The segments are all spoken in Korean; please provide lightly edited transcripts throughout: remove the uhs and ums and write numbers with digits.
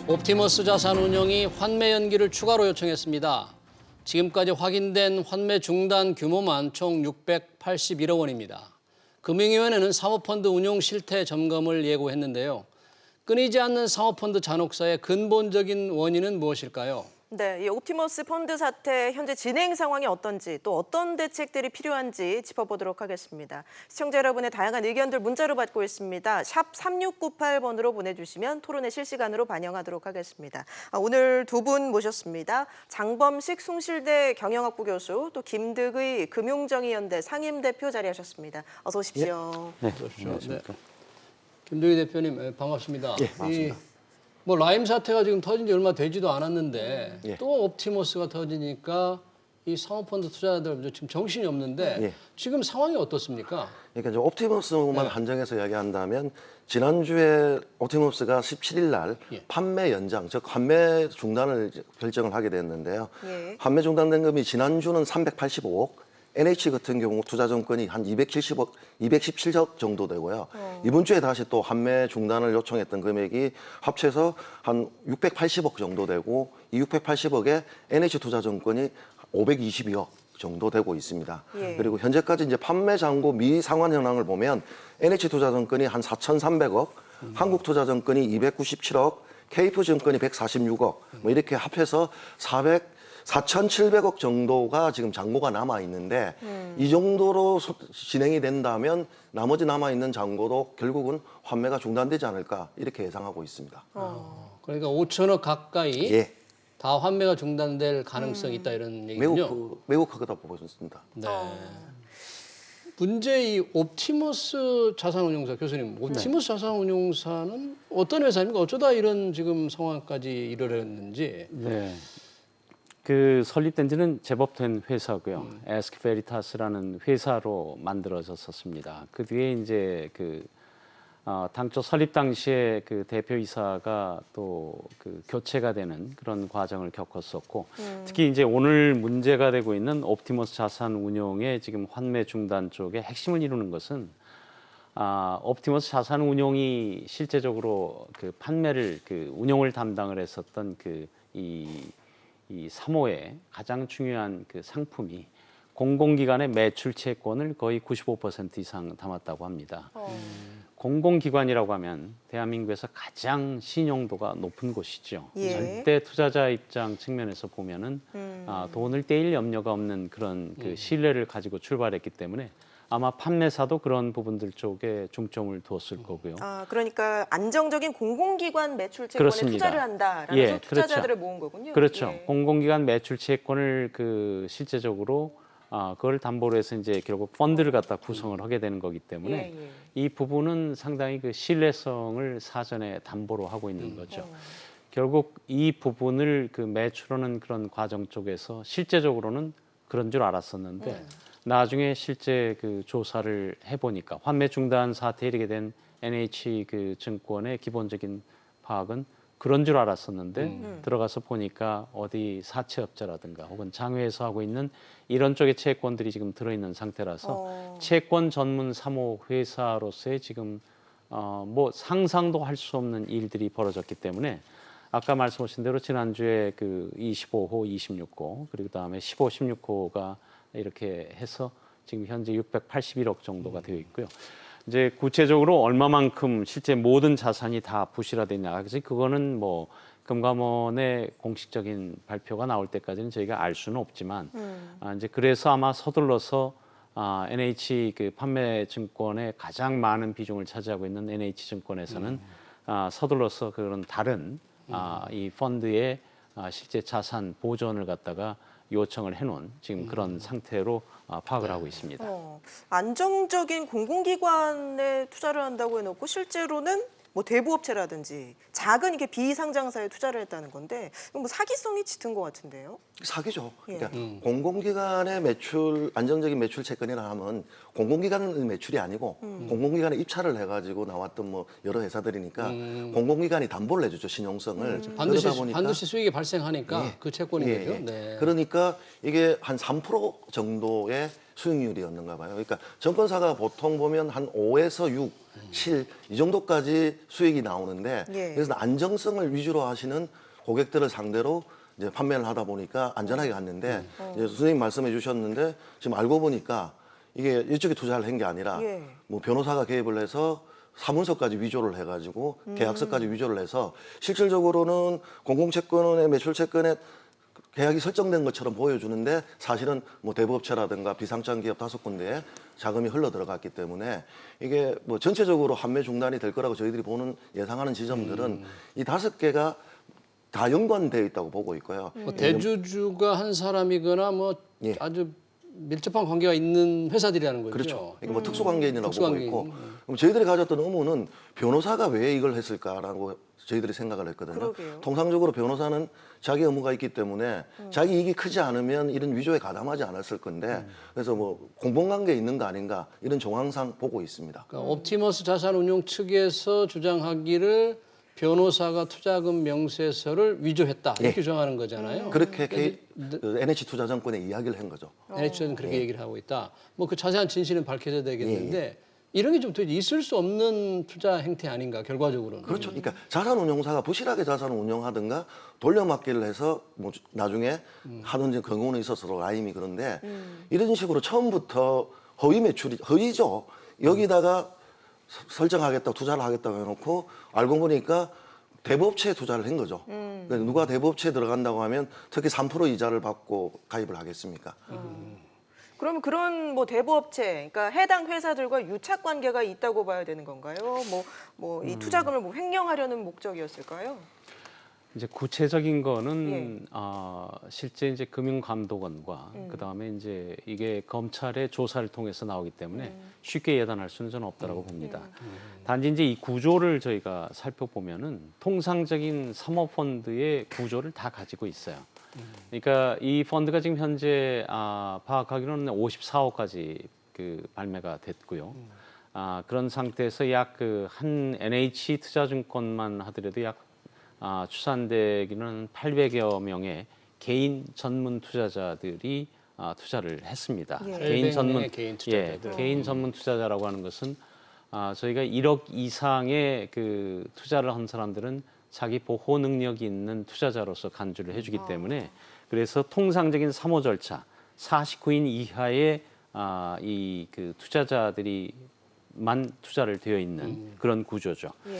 옵티머스 자산운용이 환매 연기를 추가로 요청했습니다. 지금까지 확인된 환매 중단 규모만 총 681억 원입니다. 금융위원회는 사모펀드 운용 실태 점검을 예고했는데요. 끊이지 않는 사모펀드 잔혹사의 근본적인 원인은 무엇일까요? 네, 이 옵티머스 펀드 사태 현재 진행 상황이 어떤지 또 어떤 대책들이 필요한지 짚어보도록 하겠습니다. 시청자 여러분의 다양한 의견들 문자로 받고 있습니다. 샵 3698번으로 보내주시면 토론회 실시간으로 반영하도록 하겠습니다. 오늘 두 분 모셨습니다. 장범식 숭실대 경영학부 교수, 또 김득의 금융정의연대 상임대표 자리하셨습니다. 어서 오십시오. 네, 안녕하십니까. 김득의 대표님 반갑습니다. 예, 반갑습니다. 뭐 라임 사태가 지금 터진 지 얼마 되지도 않았는데 예. 또 옵티머스가 터지니까 이 사모펀드 투자자들 지금 정신이 없는데 예. 지금 상황이 어떻습니까? 그러니까 이제 옵티머스만 한정해서 이야기한다면 지난주에 옵티머스가 17일 날 예. 판매 연장, 즉 환매 중단을 결정을 하게 됐는데요. 예. 환매 중단된 금이 지난주는 385억, NH 같은 경우 투자증권이 한 270억, 217억 정도 되고요. 이번 주에 다시 또 환매 중단을 요청했던 금액이 합쳐서 한 680억 정도 되고 이 680억에 NH 투자증권이 522억 정도 되고 있습니다. 예. 그리고 현재까지 이제 판매 잔고 미상환 현황을 보면 NH 투자증권이 한 4,300억, 한국투자증권이 297억, KF증권이 146억, 뭐 이렇게 합해서 4,700억 정도가 지금 잔고가 남아 있는데 이 정도로 진행이 된다면 나머지 남아 있는 잔고도 결국은 환매가 중단되지 않을까 이렇게 예상하고 있습니다. 그러니까 5천억 가까이 예, 다 환매가 중단될 가능성이 있다 이런 얘기군요. 매우 크다 보고 있습니다. 네. 문제 이 옵티머스 자산운용사 교수님, 옵티머스 자산운용사는 어떤 회사입니까? 어쩌다 이런 지금 상황까지 이르렀는지. 네. 그 설립된 지는 제법 된 회사고요. 에스크베리타스라는 회사로 만들어졌었습니다. 그 뒤에 이제 당초 설립 당시에 그 대표이사가 또 그 교체가 되는 그런 과정을 겪었었고, 특히 이제 오늘 문제가 되고 있는 옵티머스 자산운용의 지금 환매 중단 쪽에 핵심을 이루는 것은 옵티머스 자산운용이 실제적으로 그 판매를 운용을 담당을 했었던 이 3호의 가장 중요한 그 상품이 공공기관의 매출 채권을 거의 95% 이상 담았다고 합니다. 공공기관이라고 하면 대한민국에서 가장 신용도가 높은 곳이죠. 예. 절대 투자자 입장 측면에서 보면은 돈을 떼일 염려가 없는 그런 그 신뢰를 가지고 출발했기 때문에 아마 판매사도 그런 부분들 쪽에 중점을 두었을 거고요. 그러니까 안정적인 공공기관 매출 채권에 그렇습니다. 투자를 한다라는 예, 투자자들을 그렇죠. 모은 거군요. 그렇죠. 예. 공공기관 매출 채권을 실제적으로 그걸 담보로 해서 이제 결국 펀드를 갖다 구성을 하게 되는 거기 때문에 예, 예. 이 부분은 상당히 그 신뢰성을 사전에 담보로 하고 있는 거죠. 결국 이 부분을 그 매출하는 그런 과정 쪽에서 실제적으로는 그런 줄 알았었는데 나중에 실제 그 조사를 해보니까 환매 중단 사태에 이르게 된 NH 그 증권의 기본적인 파악은 그런 줄 알았었는데 들어가서 보니까 어디 사채업자라든가 혹은 장외에서 하고 있는 이런 쪽의 채권들이 지금 들어있는 상태라서 채권 전문 3호 회사로서의 지금 뭐 상상도 할 수 없는 일들이 벌어졌기 때문에 아까 말씀하신 대로 지난주에 그 25호, 26호 그리고 그다음에 15, 16호가 이렇게 해서 지금 현재 681억 정도가 되어 있고요. 이제 구체적으로 얼마만큼 실제 모든 자산이 다 부실화됐냐. 그래서 그거는 뭐 금감원의 공식적인 발표가 나올 때까지는 저희가 알 수는 없지만 이제 그래서 아마 서둘러서 NH 그 판매 증권의 가장 많은 비중을 차지하고 있는 NH 증권에서는 서둘러서 그런 다른 이 펀드의 실제 자산 보존을 갖다가 요청을 해놓은 지금 그런 상태로 파악을 하고 있습니다. 안정적인 공공기관에 투자를 한다고 해놓고 실제로는 뭐 대부업체라든지 작은 이게 비상장사에 투자를 했다는 건데 이건 뭐 사기성이 짙은 것 같은데요. 사기죠. 예. 그러니까 공공기관의 매출, 안정적인 매출 채권이라 하면 공공기관 매출이 아니고 공공기관에 입찰을 해가지고 나왔던 뭐 여러 회사들이니까 공공기관이 담보를 해주죠, 신용성을. 반드시 수익이 발생하니까 예. 그 채권인 예, 거죠. 예. 네. 그러니까 이게 한 3% 정도의 수익률이었는가 봐요. 그러니까 증권사가 보통 보면 한 5에서 6, 7 이 정도까지 수익이 나오는데 예. 그래서 안정성을 위주로 하시는 고객들을 상대로 이제 판매를 하다 보니까 안전하게 갔는데 이제 선생님 말씀해 주셨는데 지금 알고 보니까 이게 이쪽에 투자를 한 게 아니라 예. 뭐 변호사가 개입을 해서 사문서까지 위조를 해가지고 계약서까지 위조를 해서 실질적으로는 공공채권의 매출채권에 계약이 설정된 것처럼 보여주는데 사실은 뭐 대부업체라든가 비상장 기업 5군데에 자금이 흘러 들어갔기 때문에 이게 뭐 전체적으로 판매 중단이 될 거라고 저희들이 보는 예상하는 지점들은 이 5개가 다 연관되어 있다고 보고 있고요. 뭐 대주주가 한 사람이거나 뭐 예. 아주 밀접한 관계가 있는 회사들이라는 거죠. 그렇죠. 이게 뭐 특수관계인이라고 보고 특수관계인. 있고 그럼 저희들이 가졌던 의문은 변호사가 왜 이걸 했을까라고 저희들이 생각을 했거든요. 그러게요. 통상적으로 변호사는 자기 의무가 있기 때문에 자기 이익이 크지 않으면 이런 위조에 가담하지 않았을 건데 그래서 뭐 공범관계 있는 거 아닌가 이런 정황상 보고 있습니다. 그러니까 옵티머스 자산운용 측에서 주장하기를 변호사가 투자금 명세서를 위조했다 이렇게 주장하는 거잖아요. 그렇게 그 NH투자증권에 이야기를 한 거죠. NH는 그렇게 얘기를 하고 있다. 뭐 그 자세한 진실은 밝혀져야 되겠는데 이런 게 좀 도대체 있을 수 없는 투자 행태 아닌가 결과적으로는. 그렇죠. 그러니까 자산운용사가 부실하게 자산을 운영하든가 돌려막기를 해서 뭐 나중에 하든지 경우는 있어서 라임이 그런데 이런 식으로 처음부터 허위 매출이 허위죠. 여기다가 설정하겠다, 투자를 하겠다고 해놓고 알고 보니까 대부업체에 투자를 한 거죠. 그러니까 누가 대부업체에 들어간다고 하면 특히 3% 이자를 받고 가입을 하겠습니까? 그러면 그런 뭐 대부업체, 그러니까 해당 회사들과 유착 관계가 있다고 봐야 되는 건가요? 뭐 이 투자금을 뭐 횡령하려는 목적이었을까요? 이제 구체적인 거는 실제 이제 금융감독원과 그다음에 이제 이게 검찰의 조사를 통해서 나오기 때문에 쉽게 예단할 수는 저는 없다라고 봅니다. 단지 이제 이 구조를 저희가 살펴보면은 통상적인 사모펀드의 구조를 다 가지고 있어요. 그러니까 이 펀드가 지금 현재 파악하기로는 54호까지 그 발매가 됐고요. 그런 상태에서 약 그 한 NH 투자증권만 하더라도 약 추산되기는 800여 명의 개인 전문 투자자들이 투자를 했습니다. 예. 개인 전문 개인 투자자들. 개인 전문 투자자라고 하는 것은 저희가 1억 이상의 그 투자를 한 사람들은 자기 보호 능력이 있는 투자자로서 간주를 해주기 때문에 그래서 통상적인 사모 절차 49인 이하의 이 그 투자자들이만 투자를 되어 있는 그런 구조죠. 예.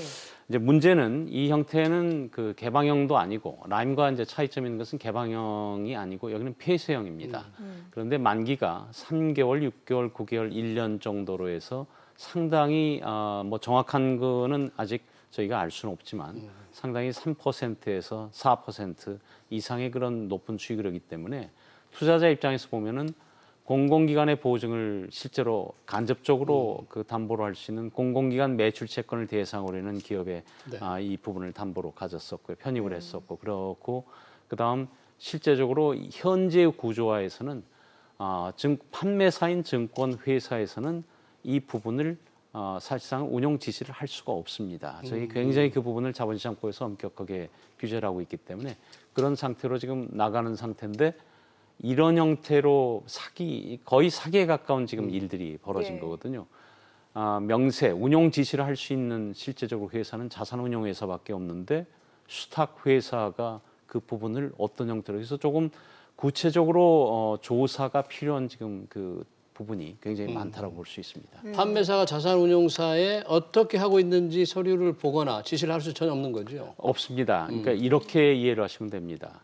이제 문제는 이 형태는 그 개방형도 아니고 라임과 이제 차이점 있는 것은 개방형이 아니고 여기는 폐쇄형입니다. 그런데 만기가 3개월, 6개월, 9개월, 1년 정도로 해서 상당히 뭐 정확한 거는 아직 저희가 알 수는 없지만 상당히 3%에서 4% 이상의 그런 높은 수익이기 때문에 투자자 입장에서 보면은 공공기관의 보증을 실제로 간접적으로 그 담보로 할 수 있는 공공기관 매출 채권을 대상으로 하는 기업에 이 부분을 담보로 가졌었고 편입을 했었고 그렇고 그다음 실제적으로 현재의 구조화에서는 판매사인 증권 회사에서는 이 부분을 사실상 운용 지시를 할 수가 없습니다. 저희 굉장히 그 부분을 자본시장법에서 엄격하게 규제를 하고 있기 때문에 그런 상태로 지금 나가는 상태인데 이런 형태로 거의 사기에 가까운 지금 일들이 벌어진 예. 거거든요. 명세, 운용 지시를 할 수 있는 실제적으로 회사는 자산운용회사밖에 없는데 수탁회사가 그 부분을 어떤 형태로 해서 조금 구체적으로 조사가 필요한 지금 그 부분이 굉장히 많다라고 볼 수 있습니다. 판매사가 자산운용사에 어떻게 하고 있는지 서류를 보거나 지시를 할 수 전혀 없는 거죠. 없습니다. 그러니까 이렇게 이해를 하시면 됩니다.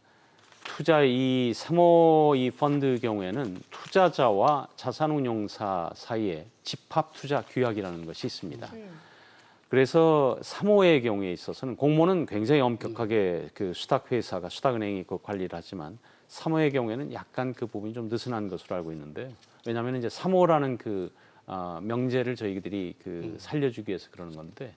이 3호 이 펀드 경우에는 투자자와 자산운용사 사이에 집합 투자 규약이라는 것이 있습니다. 그래서 3호의 경우에 있어서는 공모는 굉장히 엄격하게 그 수탁회사가 수탁은행이 그 관리를 하지만 3호의 경우에는 약간 그 부분이 좀 느슨한 것으로 알고 있는데 왜냐하면 이제 3호라는 그 명제를 저희들이 그 살려주기 위해서 그러는 건데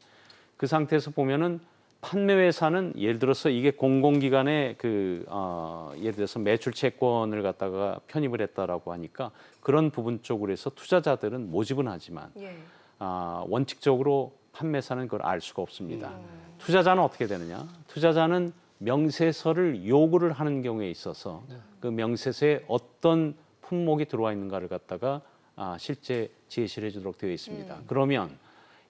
그 상태에서 보면은 판매회사는 예를 들어서 이게 공공기관의 예를 들어서 매출 채권을 갖다가 편입을 했다라고 하니까 그런 부분 쪽으로 해서 투자자들은 모집은 하지만 예. 원칙적으로 판매사는 그걸 알 수가 없습니다. 투자자는 어떻게 되느냐? 투자자는 명세서를 요구를 하는 경우에 있어서 그 명세서에 어떤 품목이 들어와 있는가를 갖다가 실제 제시를 해주도록 되어 있습니다. 그러면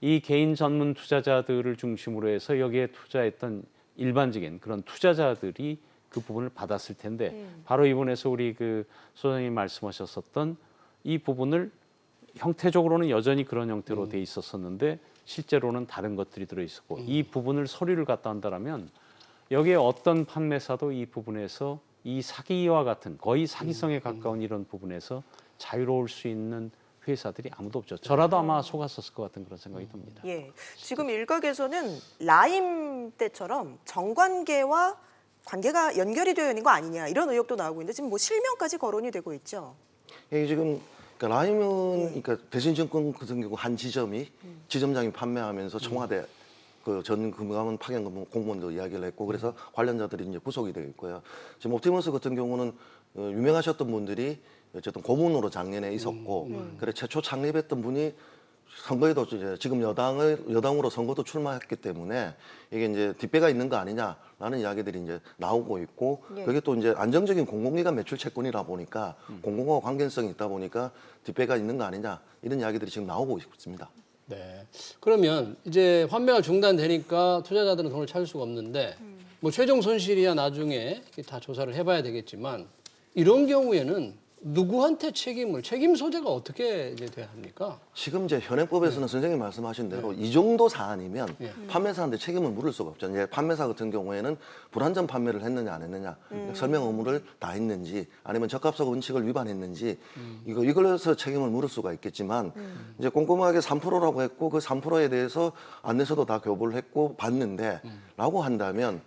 이 개인 전문 투자자들을 중심으로 해서 여기에 투자했던 일반적인 그런 투자자들이 그 부분을 받았을 텐데 바로 이번에서 우리 그 소장님 말씀하셨었던 이 부분을 형태적으로는 여전히 그런 형태로 돼 있었었는데 실제로는 다른 것들이 들어있었고 이 부분을 서류를 갖다 한다면 여기에 어떤 판매사도 이 부분에서 이 사기와 같은 거의 사기성에 가까운 이런 부분에서 자유로울 수 있는 회사들이 아무도 없죠. 저라도 아마 속았었을 것 같은 그런 생각이 듭니다. 예, 지금 일각에서는 라임 때처럼 정관계와 관계가 연결이 되어 있는 거 아니냐 이런 의혹도 나오고 있는데 지금 뭐 실명까지 거론이 되고 있죠. 이게 지금 그러니까 라임은 그러니까 대신증권 같은 경우 한 지점이 지점장이 판매하면서 청와대 그 전 금감원 파견 공무원도 이야기를 했고 그래서 관련자들이 이제 구속이 되어 있고요. 지금 옵티머스 같은 경우는 유명하셨던 분들이 어쨌든 고문으로 작년에 있었고 그래 최초 창립했던 분이 선거에도 이제 지금 여당으로 선거도 출마했기 때문에 이게 이제 뒷배가 있는 거 아니냐라는 이야기들이 이제 나오고 있고 예. 그게 또 이제 안정적인 공공기관 매출 채권이라 보니까 공공과 관계성이 있다 보니까 뒷배가 있는 거 아니냐 이런 이야기들이 지금 나오고 있습니다. 네. 그러면 이제 환매가 중단되니까 투자자들은 돈을 찾을 수가 없는데 뭐 최종 손실이야 나중에 다 조사를 해봐야 되겠지만 이런 경우에는 누구한테 책임 소재가 어떻게 이제 돼야 합니까? 지금 이제 현행법에서는 선생님 말씀하신 대로 이 정도 사안이면 판매사한테 책임을 물을 수가 없죠. 이제 판매사 같은 경우에는 불안전 판매를 했느냐 안 했느냐, 설명 의무를 다 했는지, 아니면 적합성 원칙을 위반했는지 이걸로서 책임을 물을 수가 있겠지만 이제 꼼꼼하게 3%라고 했고 그 3%에 대해서 안내서도 다 교부를 했고 봤는데라고 한다면.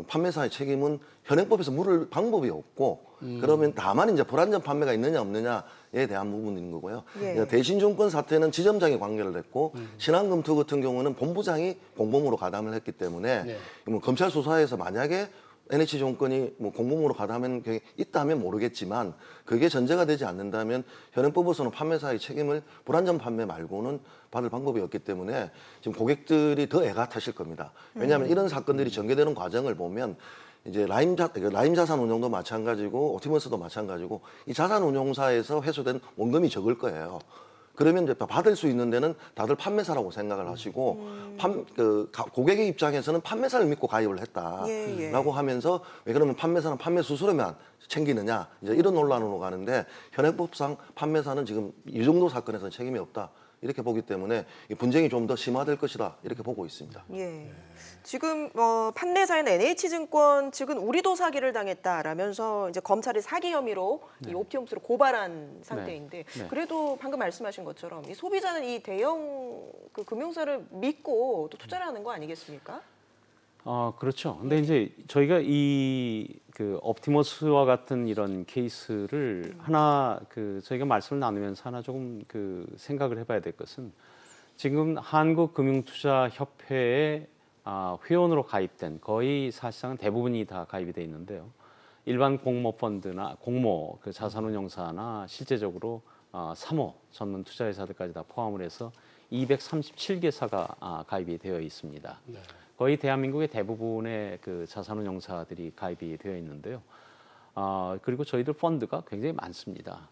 판매사의 책임은 현행법에서 물을 방법이 없고 그러면 다만 이제 불안전 판매가 있느냐 없느냐에 대한 부분인 거고요. 예. 대신증권 사태는 지점장이 관계를 했고 신한금투 같은 경우는 본부장이 공범으로 가담을 했기 때문에 네. 뭐 검찰 수사에서 만약에 NH증권이 뭐 공범으로 가담한 게 있다면 모르겠지만 그게 전제가 되지 않는다면 현행법에서는 판매사의 책임을 불안전 판매 말고는 받을 방법이 없기 때문에 지금 고객들이 더 애가 타실 겁니다. 왜냐하면 이런 사건들이 전개되는 과정을 보면 이제 라임 자산 운용도 마찬가지고 옵티머스도 마찬가지고 이 자산 운용사에서 회수된 원금이 적을 거예요. 그러면 이제 받을 수 있는 데는 다들 판매사라고 생각을 하시고 고객의 입장에서는 판매사를 믿고 가입을 했다라고 하면서 왜 그러면 판매사는 판매 수수료만 챙기느냐 이제 이런 논란으로 가는데 현행법상 판매사는 지금 이 정도 사건에서는 책임이 없다 이렇게 보기 때문에 이 분쟁이 좀 더 심화될 것이다 이렇게 보고 있습니다. 예. 지금 판매사인 NH증권 측은 우리도 사기를 당했다라면서 이제 검찰이 사기 혐의로 이 옵티머스를 고발한 상태인데 네. 그래도 방금 말씀하신 것처럼 이 소비자는 이 대형 그 금융사를 믿고 또 투자를 하는 거 아니겠습니까? 그렇죠. 근데 이제 저희가 이 그 옵티머스와 같은 이런 케이스를 하나 저희가 말씀을 나누면서 하나 조금 생각을 해봐야 될 것은 지금 한국금융투자협회에 회원으로 가입된 거의 사실상 대부분이 다 가입이 돼 있는데요. 일반 공모 펀드나 공모 자산운용사나 실제적으로 사모 전문 투자회사들까지 다 포함을 해서 237개사가 가입이 되어 있습니다. 네. 거의 대한민국의 대부분의 자산운용사들이 가입이 되어 있는데요. 그리고 저희들 펀드가 굉장히 많습니다.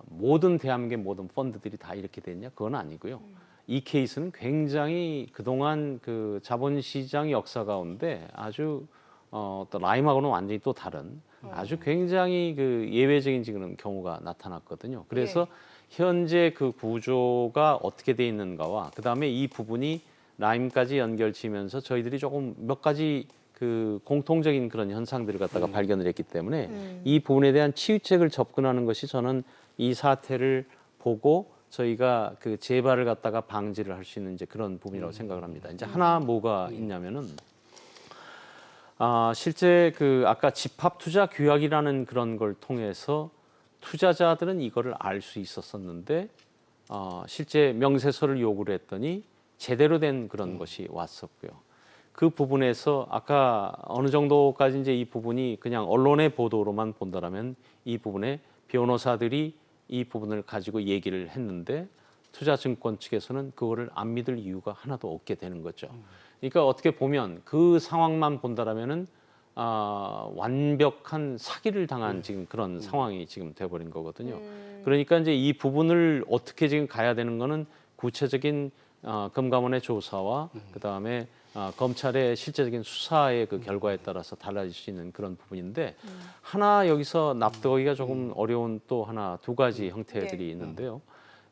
모든 대한민국의 모든 펀드들이 다 이렇게 됐냐? 그건 아니고요. 이 케이스는 굉장히 그동안 자본시장 역사 가운데 아주 또 라임하고는 완전히 또 다른 아주 굉장히 예외적인 지금 경우가 나타났거든요. 그래서 현재 구조가 어떻게 돼 있는가와 그다음에 이 부분이 라임까지 연결치면서 저희들이 조금 몇 가지 공통적인 그런 현상들을 갖다가 발견을 했기 때문에 이 부분에 대한 치유책을 접근하는 것이 저는 이 사태를 보고 저희가 재발을 갖다가 방지를 할 수 있는 이제 그런 부분이라고 생각을 합니다. 이제 하나 뭐가 있냐면은 실제 아까 집합 투자 규약이라는 그런 걸 통해서 투자자들은 이거를 알 수 있었었는데 실제 명세서를 요구를 했더니 제대로 된 그런 것이 왔었고요. 그 부분에서 아까 어느 정도까지 이제 이 부분이 그냥 언론의 보도로만 본다라면 이 부분에 변호사들이 이 부분을 가지고 얘기를 했는데 투자증권 측에서는 그거를 안 믿을 이유가 하나도 없게 되는 거죠. 그러니까 어떻게 보면 그 상황만 본다라면은 완벽한 사기를 당한 지금 그런 상황이 지금 돼버린 거거든요. 그러니까 이제 이 부분을 어떻게 지금 가야 되는 거는 구체적인 금감원의 조사와 그다음에 검찰의 실제적인 수사의 그 결과에 따라서 달라질 수 있는 그런 부분인데 하나 여기서 납득하기가 조금 어려운 또 하나 두 가지 형태들이 있는데요.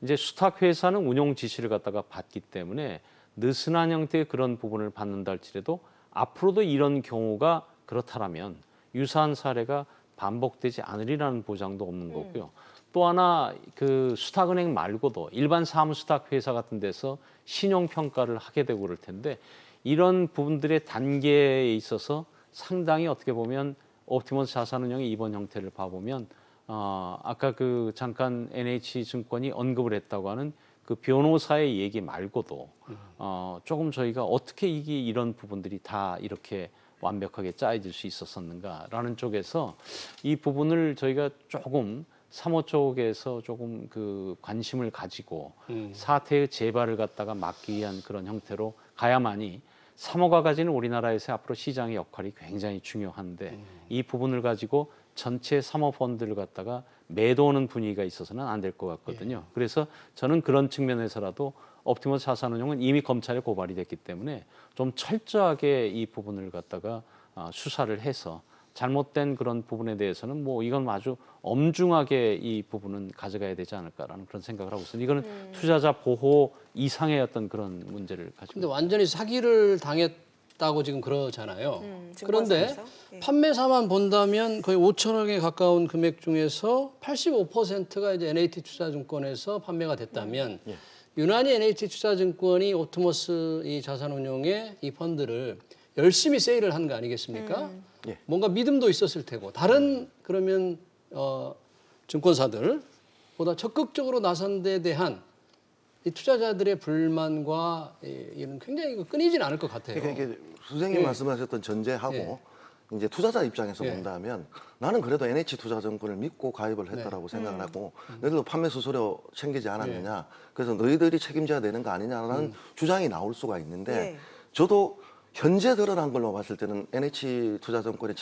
이제 수탁 회사는 운용 지시를 갖다가 받기 때문에 느슨한 형태의 그런 부분을 받는다 할지라도 앞으로도 이런 경우가 그렇다라면 유사한 사례가 반복되지 않으리라는 보장도 없는 거고요. 또 하나 그 수탁은행 말고도 일반 사무수탁 회사 같은 데서 신용 평가를 하게 되고 그럴 텐데 이런 부분들의 단계에 있어서 상당히 어떻게 보면 옵티머스 자산운용의 이번 형태를 봐보면 아까 그 잠깐 NH증권이 언급을 했다고 하는 그 변호사의 얘기 말고도 조금 저희가 어떻게 이게 이런 부분들이 다 이렇게 완벽하게 짜여질 수 있었었는가라는 쪽에서 이 부분을 저희가 조금 사모 쪽에서 조금 그 관심을 가지고 사태의 재발을 갖다가 막기 위한 그런 형태로 가야만이 사모가 가지는 우리나라에서 앞으로 시장의 역할이 굉장히 중요한데 이 부분을 가지고 전체 사모펀드를 갖다가 매도하는 분위기가 있어서는 안 될 것 같거든요. 그래서 저는 그런 측면에서라도 옵티머스 자산운용은 이미 검찰에 고발이 됐기 때문에 좀 철저하게 이 부분을 갖다가 수사를 해서 잘못된 그런 부분에 대해서는 뭐 이건 아주 엄중하게 이 부분은 가져가야 되지 않을까라는 그런 생각을 하고 있습니다. 이거는 투자자 보호 이상의 어떤 그런 문제를 가지고. 근데 완전히 사기를 당했다고 지금 그러잖아요. 그런데 증권사에서? 예. 판매사만 본다면 거의 5천억에 가까운 금액 중에서 85%가 이제 NH투자증권에서 판매가 됐다면 유난히 NH투자증권이 옵티머스 이 자산운용의 이 펀드를 열심히 세일을 한 거 아니겠습니까? 예. 뭔가 믿음도 있었을 테고 다른 그러면 증권사들보다 적극적으로 나선 데 대한 이 투자자들의 불만과 이런 굉장히 끊이진 않을 것 같아요. 그러니까 이게 선생님 말씀하셨던 전제하고 이제 투자자 입장에서 본다면 나는 그래도 NH투자증권을 믿고 가입을 했다라고 생각을 하고 너희들도 판매 수수료 챙기지 않았느냐 그래서 너희들이 책임져야 되는 거 아니냐라는 주장이 나올 수가 있는데 저도 현재 드러난 걸로 봤을 때는 NH투자증권의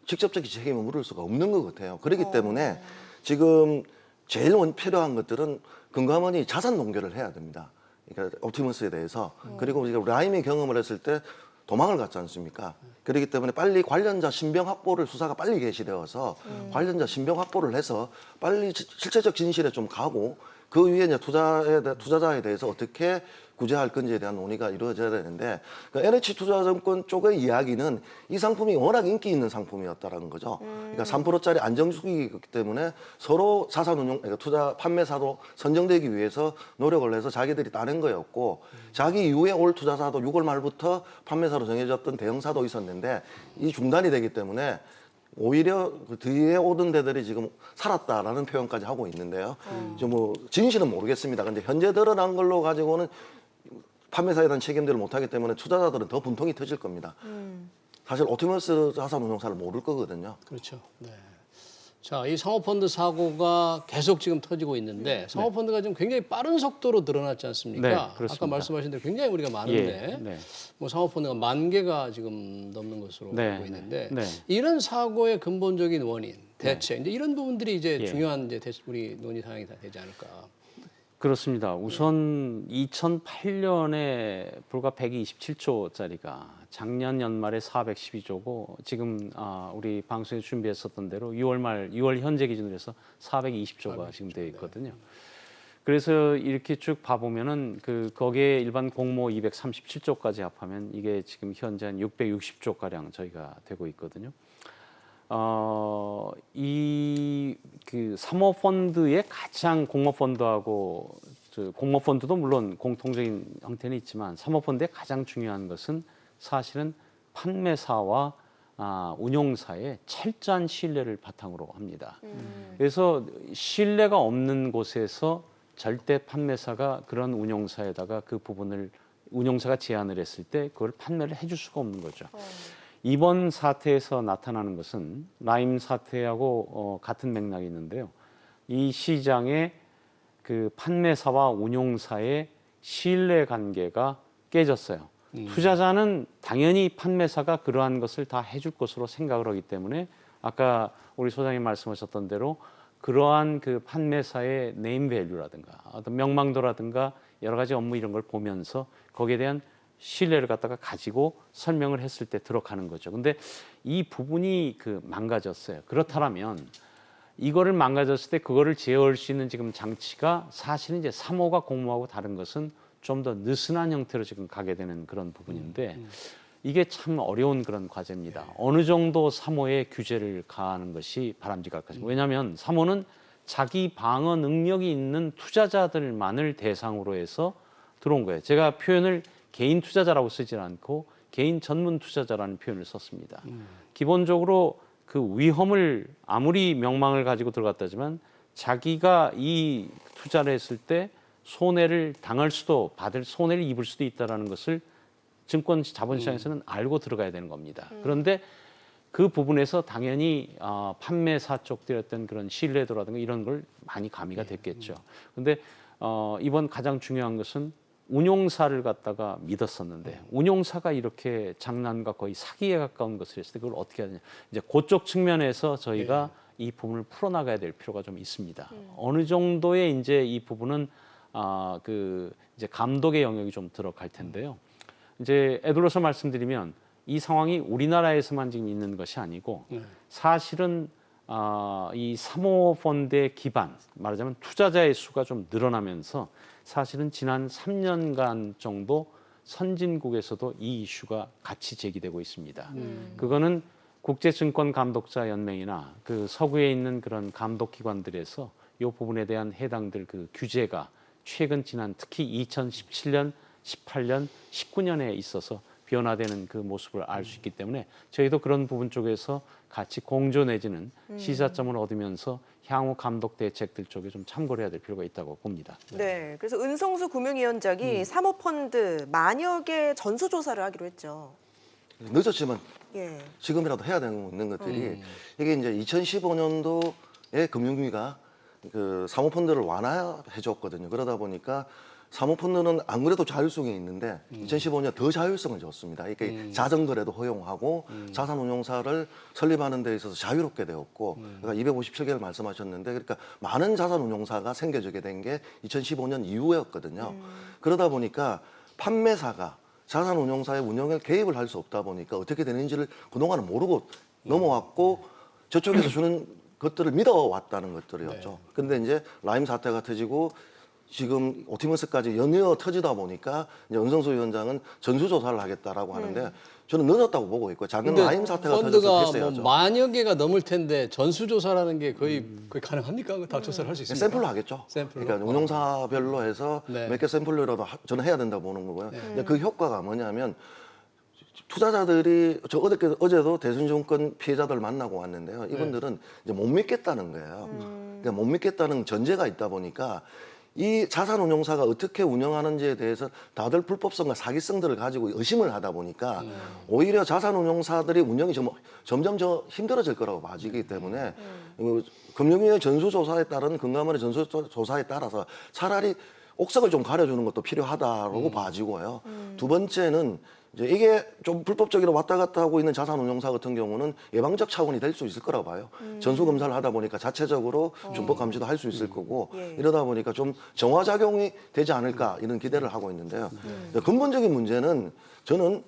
직접적인 책임을 물을 수가 없는 것 같아요. 그렇기 때문에 지금 제일 필요한 것들은 금감원이 자산 농결을 해야 됩니다. 그러니까 옵티머스에 대해서 그리고 우리가 라임이 경험을 했을 때 도망을 갔지 않습니까? 그렇기 때문에 빨리 관련자 신병 확보를 수사가 빨리 개시되어서 관련자 신병 확보를 해서 빨리 실체적 진실에 좀 가고 그 위에 이제 투자자에 대해서 어떻게 구제할 건지에 대한 논의가 이루어져야 되는데 그러니까 NH투자증권 쪽의 이야기는 이 상품이 워낙 인기 있는 상품이었다라는 거죠. 그러니까 3%짜리 안정수기이기 때문에 서로 자산운용, 그러니까 판매사도 선정되기 위해서 노력을 해서 자기들이 따낸 거였고 자기 이후에 올 투자사도 6월 말부터 판매사로 정해졌던 대형사도 있었는데 이 중단이 되기 때문에 오히려 그 뒤에 오던 데들이 지금 살았다라는 표현까지 하고 있는데요. 뭐 진실은 모르겠습니다. 근데 현재 드러난 걸로 가지고는 판매사에 대한 책임들을 못하기 때문에 투자자들은 더 분통이 터질 겁니다. 사실 옵티머스 자산운용사를 모를 거거든요. 그렇죠. 네. 자, 이 사모펀드 사고가 계속 지금 터지고 있는데 사모펀드가 지금 굉장히 빠른 속도로 늘어났지 않습니까? 네, 그렇습니다. 아까 말씀하신 대로 굉장히 우리가 많은데 뭐 사모펀드가 10,000개가 지금 넘는 것으로 알고 있는데 이런 사고의 근본적인 원인, 대책 이제 이런 부분들이 이제 중요한 이제 우리 논의 사항이 다 되지 않을까. 그렇습니다. 우선 2008년에 불과 127조짜리가 작년 연말에 412조고 지금 우리 방송에 준비했었던 대로 6월 현재 기준으로 해서 420조가 지금 되어 있거든요. 그래서 이렇게 쭉 봐보면은 거기에 일반 공모 237조까지 합하면 이게 지금 현재 한 660조 가량 저희가 되고 있거든요. 이 사모펀드의 가장 공모펀드하고 공모펀드도 물론 공통적인 형태는 있지만 사모펀드의 가장 중요한 것은 사실은 판매사와 운용사의 철저한 신뢰를 바탕으로 합니다. 그래서 신뢰가 없는 곳에서 절대 판매사가 그런 운용사에다가 그 부분을 운용사가 제안을 했을 때 그걸 판매를 해줄 수가 없는 거죠. 이번 사태에서 나타나는 것은 라임 사태하고 같은 맥락이 있는데요. 이 시장에 그 판매사와 운용사의 신뢰 관계가 깨졌어요. 투자자는 당연히 판매사가 그러한 것을 다 해줄 것으로 생각을 하기 때문에 아까 우리 소장님 말씀하셨던 대로 그러한 그 판매사의 네임 밸류라든가 어떤 명망도라든가 여러 가지 업무 이런 걸 보면서 거기에 대한 신뢰를 갖다가 가지고 설명을 했을 때 들어가는 거죠. 근데 이 부분이 그 망가졌어요. 그렇다면 이거를 망가졌을 때 그거를 제어할 수 있는 지금 장치가 사실은 이제 3호가 공모하고 다른 것은 좀 더 느슨한 형태로 지금 가게 되는 그런 부분인데 이게 참 어려운 그런 과제입니다. 어느 정도 3호의 규제를 가하는 것이 바람직할 것입니다. 왜냐하면 3호는 자기 방어 능력이 있는 투자자들만을 대상으로 해서 들어온 거예요. 제가 표현을 개인 투자자라고 쓰지 않고 개인 전문 투자자라는 표현을 썼습니다. 기본적으로 그 위험을 아무리 명망을 가지고 들어갔다지만 자기가 이 투자를 했을 때 손해를 당할 수도 받을 손해를 입을 수도 있다라는 것을 증권 자본시장에서는 알고 들어가야 되는 겁니다. 그런데 그 부분에서 당연히 판매사 쪽들의 어떤 그런 신뢰도라든가 이런 걸 많이 가미가 됐겠죠. 그런데 이번 가장 중요한 것은 운용사를 갖다가 믿었었는데 운용사가 이렇게 장난과 거의 사기에 가까운 것을 했을 때 그걸 어떻게 하느냐. 이제 그쪽 측면에서 저희가 이 부분을 풀어나가야 될 필요가 좀 있습니다. 어느 정도의 이제 이 부분은 그 이제 감독의 영역이 좀 들어갈 텐데요. 이제 애들로서 말씀드리면 이 상황이 우리나라에서만 지금 있는 것이 아니고 사실은 이 사모펀드의 기반, 말하자면 투자자의 수가 좀 늘어나면서 사실은 지난 3년간 정도 선진국에서도 이 이슈가 같이 제기되고 있습니다. 그거는 국제증권감독자연맹이나 그 서구에 있는 그런 감독기관들에서 이 부분에 대한 해당들 그 규제가 최근 지난 특히 2017년, 18년, 19년에 있어서 변화되는 그 모습을 알 수 있기 때문에 저희도 그런 부분 쪽에서 같이 공조 내지는 시사점을 얻으면서 향후 감독 대책들 쪽에 좀 참고를 해야 될 필요가 있다고 봅니다. 네, 그래서 은성수 금융위원장이 사모펀드 만여 개 전수조사를 하기로 했죠. 늦었지만 예. 지금이라도 해야 되는 것들이 이게 이제 2015년도에 금융위가 그 사모펀드를 완화해줬거든요. 그러다 보니까 사모펀드는 안 그래도 자율성이 있는데 2015년 더 자율성을 줬습니다. 이게 자전거래도 허용하고 자산운용사를 설립하는 데 있어서 자유롭게 되었고 그러니까 257개를 말씀하셨는데 그러니까 많은 자산운용사가 생겨지게 된 게 2015년 이후였거든요. 그러다 보니까 판매사가 자산운용사의 운영에 개입을 할 수 없다 보니까 어떻게 되는지를 그동안은 모르고 넘어왔고 저쪽에서 주는 것들을 믿어왔다는 것들이었죠. 근데 이제 라임 사태가 터지고 지금 오티머스까지 연이어 터지다 보니까 이제 은성수 위원장은 전수조사를 하겠다라고 하는데 저는 늦었다고 보고 있고 작은 라임 사태가 터져서 펀드가 했어야죠. 뭐 만여 개가 넘을 텐데 전수조사라는 게 거의 가능합니까? 다 조사를 할 수 있습니까? 샘플로 하겠죠. 샘플로? 그러니까 운용사별로 해서 네. 몇 개 샘플로라도 저는 해야 된다고 보는 거고요. 근데 그 효과가 뭐냐면 투자자들이 저 어제도 대순증권 피해자들 만나고 왔는데요. 이분들은 이제 못 믿겠다는 거예요. 그러니까 못 믿겠다는 전제가 있다 보니까 이 자산운용사가 어떻게 운영하는지에 대해서 다들 불법성과 사기성들을 가지고 의심을 하다 보니까 오히려 자산운용사들이 운영이 점점 힘들어질 거라고 봐지기 때문에 금융위의 전수조사에 따른 금감원의 전수조사에 따라서 차라리 옥석을 좀 가려주는 것도 필요하다고 봐지고요. 두 번째는 이제 이게 좀 불법적으로 왔다 갔다 하고 있는 자산운용사 같은 경우는 예방적 차원이 될 수 있을 거라고 봐요. 전수검사를 하다 보니까 자체적으로 준법 감시도 할 수 있을 거고 이러다 보니까 좀 정화작용이 되지 않을까 이런 기대를 하고 있는데요. 근본적인 문제는 저는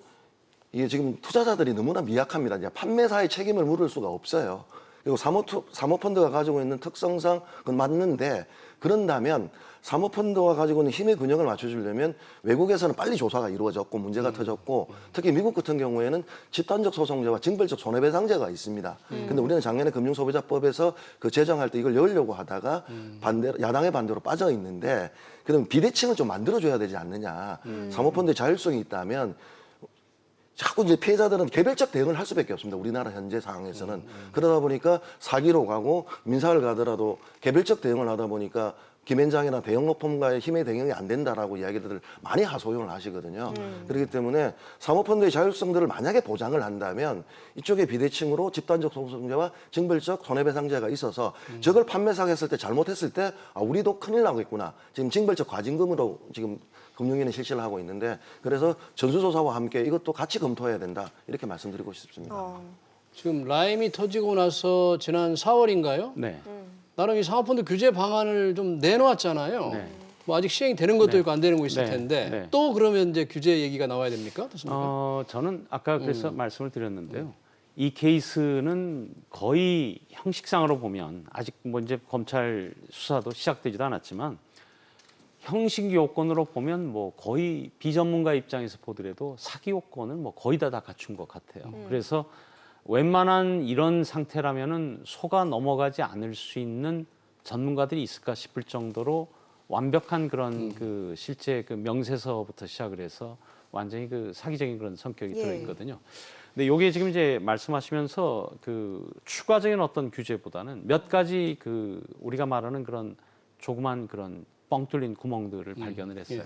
이게 지금 투자자들이 너무나 미약합니다. 이제 판매사의 책임을 물을 수가 없어요. 그리고 사모펀드가 가지고 있는 특성상 그건 맞는데 그런다면 사모펀드와 가지고 있는 힘의 균형을 맞춰주려면 외국에서는 빨리 조사가 이루어졌고 문제가 터졌고 특히 미국 같은 경우에는 집단적 소송제와 징벌적 손해배상제가 있습니다. 근데 우리는 작년에 금융소비자법에서 그 제정할 때 이걸 열려고 하다가 야당의 반대로 빠져 있는데 그럼 비대칭을 좀 만들어줘야 되지 않느냐. 사모펀드의 자율성이 있다면 자꾸 이제 피해자들은 개별적 대응을 할 수밖에 없습니다. 우리나라 현재 상황에서는. 그러다 보니까 사기로 가고 민사를 가더라도 개별적 대응을 하다 보니까 김앤장이나 대형로펌과의 힘의 대응이 안 된다라고 이야기들을 많이 하소연을 하시거든요. 그렇기 때문에 사모펀드의 자율성들을 만약에 보장을 한다면 이쪽에 비대칭으로 집단적 소송제와 징벌적 손해배상제가 있어서 저걸 판매사가 했을 때 잘못했을 때 우리도 큰일 나겠구나. 지금 징벌적 과징금으로 지금 금융위는 실시를 하고 있는데 그래서 전수조사와 함께 이것도 같이 검토해야 된다 이렇게 말씀드리고 싶습니다. 지금 라임이 터지고 나서 지난 4월인가요? 네. 나름 이 사모펀드 규제 방안을 좀 내놓았잖아요. 네. 뭐 아직 시행이 되는 것도 있고 안 되는 거 있을 네. 텐데 네. 또 그러면 이제 규제 얘기가 나와야 됩니까? 어떻습니까? 저는 아까 그래서 말씀을 드렸는데요. 이 케이스는 거의 형식상으로 보면 아직 뭐 이제 검찰 수사도 시작되지도 않았지만 형식 요건으로 보면 뭐 거의 비전문가 입장에서 보더라도 사기 요건을 뭐 거의 다 갖춘 것 같아요. 그래서 웬만한 이런 상태라면은 속아 넘어가지 않을 수 있는 전문가들이 있을까 싶을 정도로 완벽한 그런 그 실제 그 명세서부터 시작을 해서 완전히 그 사기적인 그런 성격이 예. 들어있거든요. 근데 요게 지금 이제 말씀하시면서 그 추가적인 어떤 규제보다는 몇 가지 그 우리가 말하는 그런 조그만 그런 뻥 뚫린 구멍들을 발견을 했어요. 예.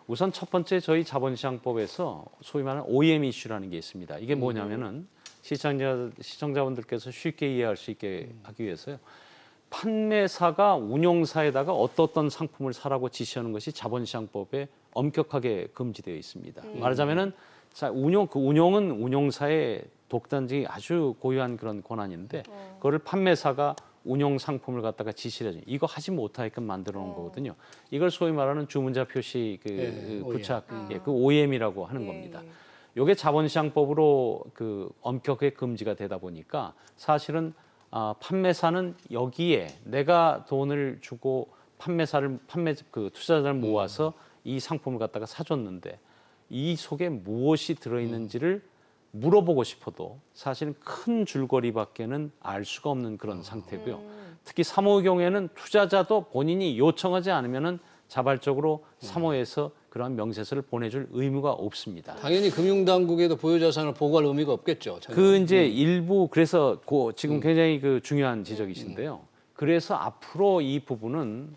우선 첫 번째 저희 자본시장법에서 소위 말하는 OEM 이슈라는 게 있습니다. 이게 뭐냐면은 시청자분들께서 쉽게 이해할 수 있게 하기 위해서요. 판매사가 운용사에다가 어떤 상품을 사라고 지시하는 것이 자본시장법에 엄격하게 금지되어 있습니다. 말하자면은 운용은 운용사의 독단적인 아주 고유한 그런 권한인데 그거를 판매사가 운용 상품을 갖다가 지시를 해줘. 이거 하지 못하게끔 만들어 놓은 거거든요. 이걸 소위 말하는 주문자 표시 그 부착, 그 OEM이라고 하는 겁니다. 이게 자본시장법으로 그 엄격하게 금지가 되다 보니까 사실은 판매사는 여기에 내가 돈을 주고 투자자를 모아서 이 상품을 갖다가 사줬는데 이 속에 무엇이 들어있는지를 물어보고 싶어도 사실은 큰 줄거리밖에는 알 수가 없는 그런 상태고요. 특히 사모의 경우에는 투자자도 본인이 요청하지 않으면은 자발적으로 사모에서 그러한 명세서를 보내줄 의무가 없습니다. 당연히 금융당국에도 보유자산을 보고할 의미가 없겠죠. 전혀. 그 이제 일부 그래서 지금 굉장히 그 중요한 지적이신데요. 그래서 앞으로 이 부분은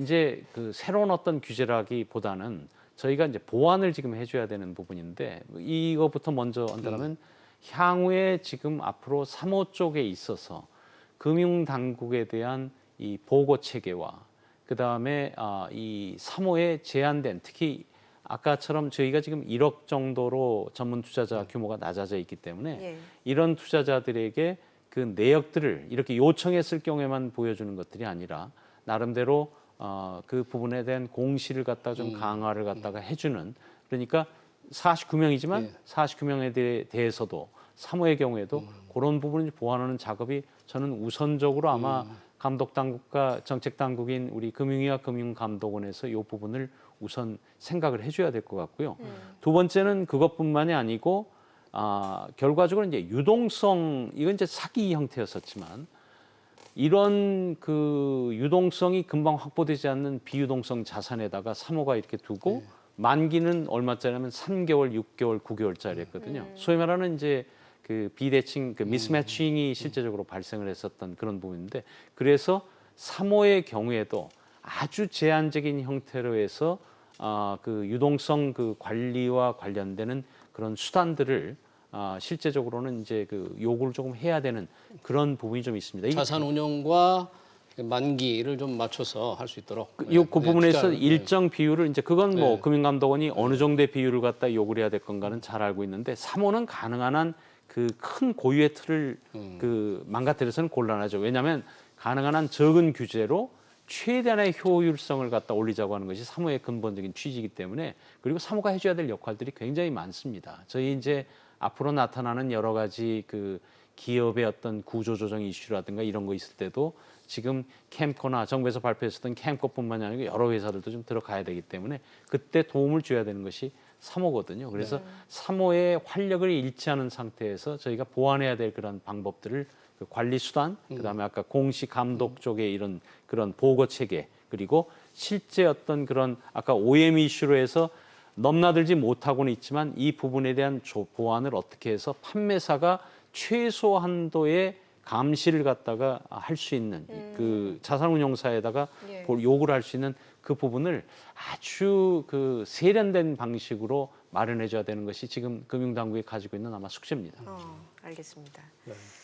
이제 그 새로운 어떤 규제라기보다는 저희가 이제 보완을 지금 해줘야 되는 부분인데 이거부터 먼저 한다면 향후에 지금 앞으로 사모 쪽에 있어서 금융당국에 대한 이 보고 체계와 그 다음에 이 사모에 제한된 특히 아까처럼 저희가 지금 1억 정도로 전문 투자자 규모가 낮아져 있기 때문에 이런 투자자들에게 그 내역들을 이렇게 요청했을 경우에만 보여주는 것들이 아니라 나름대로 그 부분에 대한 공시를 갖다 좀 강화를 갖다가 해주는 그러니까 49명이지만 49명에 대해서도 사모의 경우에도 그런 부분을 보완하는 작업이 저는 우선적으로 아마 감독 당국과 정책 당국인 우리 금융위와 금융감독원에서 이 부분을 우선 생각을 해줘야 될 것 같고요. 두 번째는 그것뿐만이 아니고 결과적으로 이제 유동성 이건 이제 사기 형태였었지만 이런 그 유동성이 금방 확보되지 않는 비유동성 자산에다가 사모가 이렇게 두고 만기는 얼마짜리냐면 3개월, 6개월, 9개월짜리였거든요. 소위 말하는 이제 그 비대칭, 그 미스매칭이 실제적으로 발생을 했었던 그런 부분인데 그래서 사모의 경우에도 아주 제한적인 형태로 해서 그 유동성 그 관리와 관련되는 그런 수단들을 실제적으로는 이제 그 요구를 조금 해야 되는 그런 부분이 좀 있습니다. 자산 운용과 만기를 좀 맞춰서 할 수 있도록. 그 부분에서 일정 비율을 이제 그건 뭐 금융감독원이 어느 정도의 비율을 갖다 요구를 해야 될 건가는 잘 알고 있는데 사모는 가능한 한 그 큰 고유의 틀을 그 망가뜨려서는 곤란하죠. 왜냐하면 가능한 한 적은 규제로 최대한의 효율성을 갖다 올리자고 하는 것이 사모의 근본적인 취지이기 때문에 그리고 사모가 해줘야 될 역할들이 굉장히 많습니다. 저희 이제 앞으로 나타나는 여러 가지 그 기업의 어떤 구조조정 이슈라든가 이런 거 있을 때도 지금 캠코나 정부에서 발표했었던 캠코뿐만이 아니고 여러 회사들도 좀 들어가야 되기 때문에 그때 도움을 줘야 되는 것이 사모거든요. 그래서 사모의 활력을 잃지 않은 상태에서 저희가 보완해야 될 그런 방법들을 그 관리 수단, 그다음에 아까 공시 감독 쪽에 이런 그런 보고 체계 그리고 실제 어떤 그런 아까 OEM 이슈로 해서 넘나들지 못하고는 있지만 이 부분에 대한 보완을 어떻게 해서 판매사가 최소 한도의 감시를 갖다가 할 수 있는 그 자산운용사에다가 요구를 할 수 있는 그 부분을 아주 그 세련된 방식으로 마련해줘야 되는 것이 지금 금융당국이 가지고 있는 아마 숙제입니다. 알겠습니다.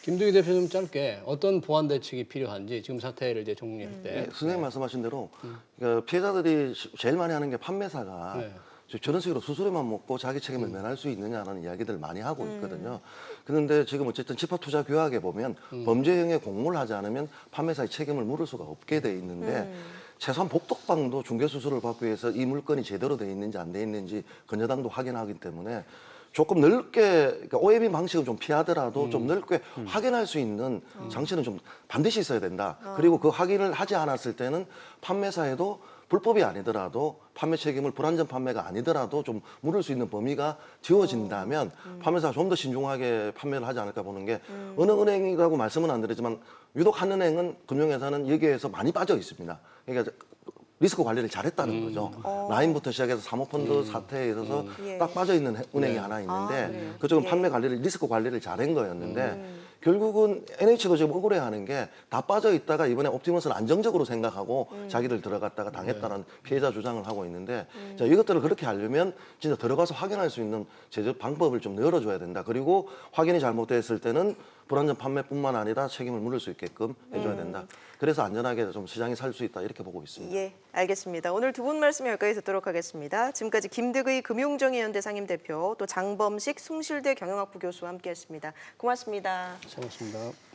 김두기 대표님 짧게 어떤 보완 대책이 필요한지 지금 사태를 이제 정리할 때. 네, 선생님 말씀하신 대로 그러니까 피해자들이 제일 많이 하는 게 판매사가 네. 저런 식으로 수수료만 먹고 자기 책임을 면할 수 있느냐는 이야기들 많이 하고 있거든요. 그런데 지금 어쨌든 집합투자규약에 보면 범죄행위에 공모를 하지 않으면 판매사의 책임을 물을 수가 없게 돼 있는데 최소한 복덕방도 중개수수료를 받기 위해서 이 물건이 제대로 돼 있는지 안 돼 있는지 건여당도 확인하기 때문에 조금 넓게 그러니까 OMB 방식은 좀 피하더라도 좀 넓게 확인할 수 있는 장치는 좀 반드시 있어야 된다. 그리고 그 확인을 하지 않았을 때는 판매사에도 불법이 아니더라도 판매 책임을 불안전 판매가 아니더라도 좀 물을 수 있는 범위가 지워진다면 판매사가 좀 더 신중하게 판매를 하지 않을까 보는 게 어느 은행이라고 말씀은 안 드리지만 유독 한 은행은 금융회사는 여기에서 많이 빠져 있습니다. 그러니까 리스크 관리를 잘했다는 거죠. 라인부터 시작해서 사모펀드 사태에 있어서 예. 딱 빠져 있는 은행이 하나 있는데 그쪽은 판매 관리를 리스크 관리를 잘한 거였는데 결국은 NH도 지금 억울해하는 게 다 빠져 있다가 이번에 옵티머스는 안정적으로 생각하고 자기들 들어갔다가 당했다는 피해자 주장을 하고 있는데 자, 이것들을 그렇게 하려면 진짜 들어가서 확인할 수 있는 제재 방법을 좀 열어줘야 된다. 그리고 확인이 잘못됐을 때는 불안전 판매뿐만 아니라 책임을 물을 수 있게끔 해줘야 된다. 그래서 안전하게 좀 시장이 살 수 있다 이렇게 보고 있습니다. 예, 알겠습니다. 오늘 두 분 말씀 여기까지 듣도록 하겠습니다. 지금까지 김득의 금융정의연대 상임대표 또 장범식 숭실대 경영학부 교수와 함께했습니다. 고맙습니다. 고맙습니다.